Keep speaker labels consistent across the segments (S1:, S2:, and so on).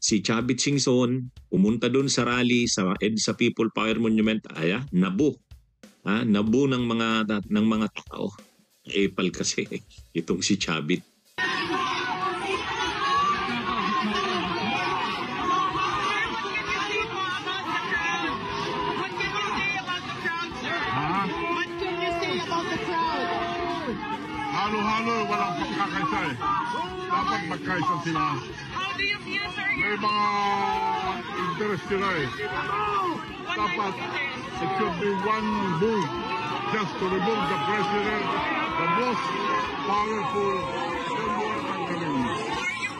S1: Si Chavit Singson pumunta doon sa rally sa EDSA People Power Monument, nabu. Nabu ng mga tao. Epal kasi itong si Chavit.
S2: Halo-halo, walang pagkakaisa eh. Dapat magkaisa sila.
S3: How do you feel, sir?
S2: May mga interest sila eh. Dapat it should be one move just to remove the president, the most powerful symbol of the country.
S3: Are you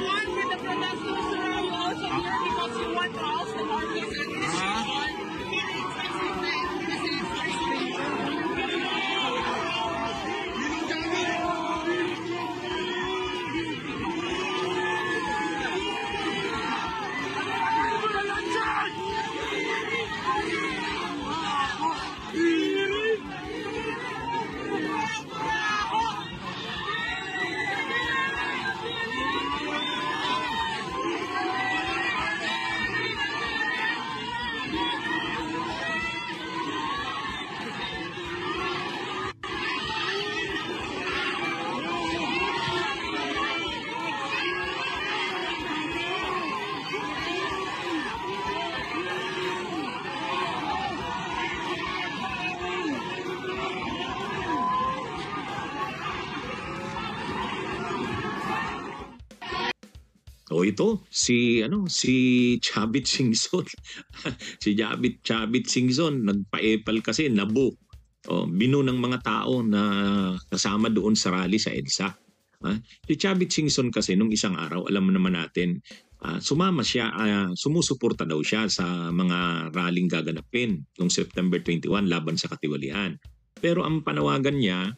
S3: one with the protesters, sir? Are you also here because you want to oust the Marcos administration? Feelings like kasi first day.
S1: O ito, si Chavit Singson. Si Chavit Singson, nagpa-epal kasi, nabu. Binu ng mga tao na kasama doon sa rally sa EDSA. Si Chavit Singson kasi nung isang araw, alam naman natin, sumama siya, sumusuporta daw siya sa mga rallying gaganapin noong September 21 laban sa katiwalian. Pero ang panawagan niya,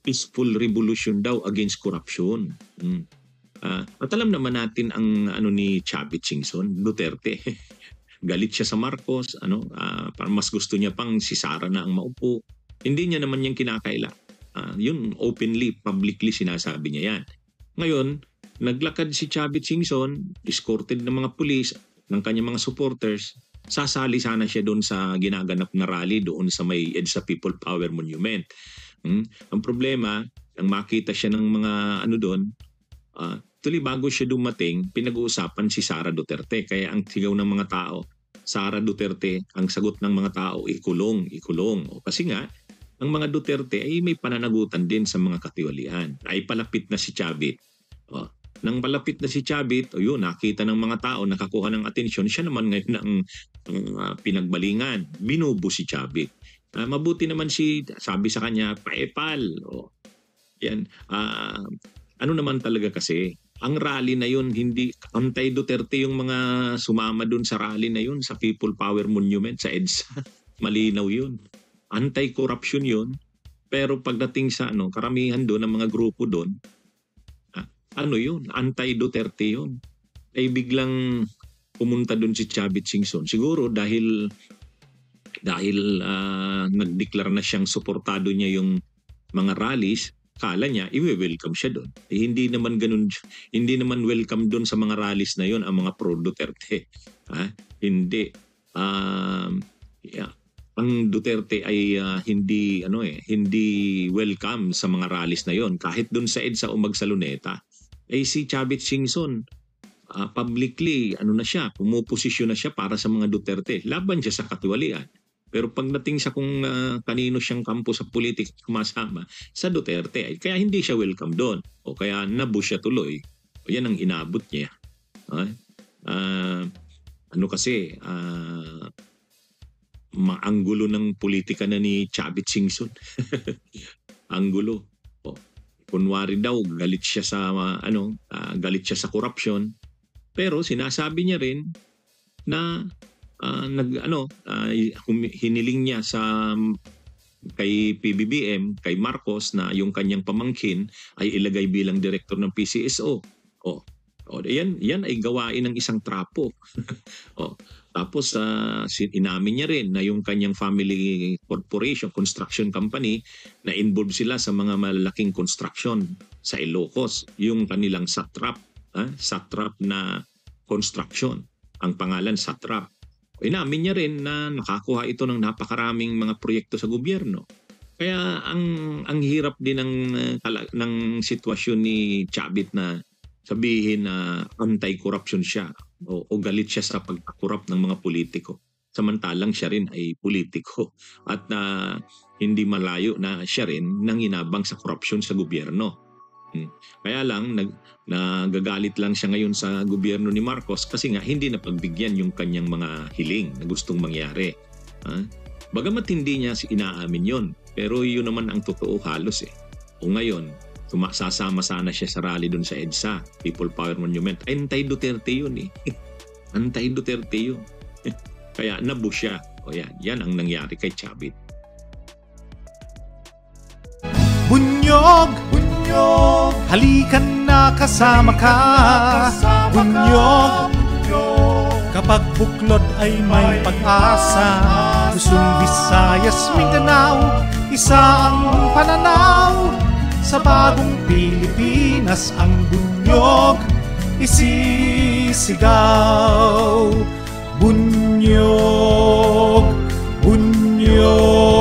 S1: peaceful revolution daw against corruption. At alam naman natin ang ni Chavit Singson, Duterte. Galit siya sa Marcos, mas gusto niya pang si Sara na ang maupo. Hindi niya naman yung kinakaila. Yun openly, publicly sinasabi niya yan. Ngayon, naglakad si Chavit Singson, escorted ng mga pulis, ng kanyang mga supporters, sasali sana siya doon sa ginaganap na rally doon sa may EDSA People Power Monument. Ang problema, nang makita siya ng mga doon, tuloy bago siya dumating, pinag-uusapan si Sara Duterte. Kaya ang sigaw ng mga tao, Sara Duterte, ang sagot ng mga tao, ikulong. Kasi nga, ang mga Duterte ay may pananagutan din sa mga katiwalian. Ay palapit na si Chavit. Nang palapit na si Chavit, nakita ng mga tao, nakakuha ng atensyon, siya naman ngayon ang pinagbalingan. Binubo si Chavit. Mabuti naman sabi sa kanya, paepal. Yan. Ano naman talaga kasi, ang rally na yun, hindi anti-Duterte yung mga sumama dun sa rally na yun, sa People Power Monument, sa EDSA. Malinaw yun. Anti-corruption yun. Pero pagdating sa karamihan doon, ng mga grupo doon, yun? Anti-Duterte yun. Ay biglang pumunta doon si Chavit Singson. Siguro dahil nagdeklara na siyang suportado niya yung mga rallies, kala niya i-welcome siya doon. Hindi naman ganun, hindi naman welcome doon sa mga rallies na yon ang mga pro-Duterte. Hindi. Ang Duterte ay hindi welcome sa mga rallies na yon. Kahit doon sa EDSA o Magsaloneta, si Chavit Singson publicly pumuposisyon na siya para sa mga Duterte. Laban siya sa katiwalian. Pero pagdating sa kung kanino siyang kampo sa politik kumasama, sa Duterte, kaya hindi siya welcome doon. O kaya nabu siya tuloy. Yan ang inabot niya. Maanggulo ng politika na ni Chavit Singson. Anggulo. Kunwari daw, galit siya sa corruption. Pero sinasabi niya rin na hiniling niya kay PBBM, kay Marcos, na yung kanyang pamangkin ay ilagay bilang direktor ng PCSO. Yan ay gawain ng isang trapo. Tapos inamin niya rin na yung kanyang family corporation, construction company, na involved sila sa mga malaking construction sa Ilocos, yung kanilang satrap satrap na construction. Ang pangalan satrap. Inamin niya rin na nakakuha ito ng napakaraming mga proyekto sa gobyerno. Kaya ang hirap din ng sitwasyon ni Chavit na sabihin na anti-corruption siya o galit siya sa pagkakorrupt ng mga politiko. Samantalang siya rin ay politiko at hindi malayo na siya rin nanginabang sa korupsyon sa gobyerno. Kaya lang nagagalit lang siya ngayon sa gobyerno ni Marcos kasi nga hindi napagbigyan yung kanyang mga hiling na gustong mangyari. Bagamat hindi niya inaamin yon, pero yun naman ang totoo halos eh. O ngayon, sasama sana siya sa rally doon sa EDSA, People Power Monument. Anti-Duterte yun eh. Anti-Duterte yun. Kaya nabu siya. O yan ang nangyari kay Chavit.
S4: Bunyog, bunyog, halikan na kasama ka. Bunyog, kapag buklod ay may pag-asa. Luzon, Visayas, Mindanao, isa ang pananaw. Sa bagong Pilipinas ang bunyog isisigaw. Bunyog, bunyog.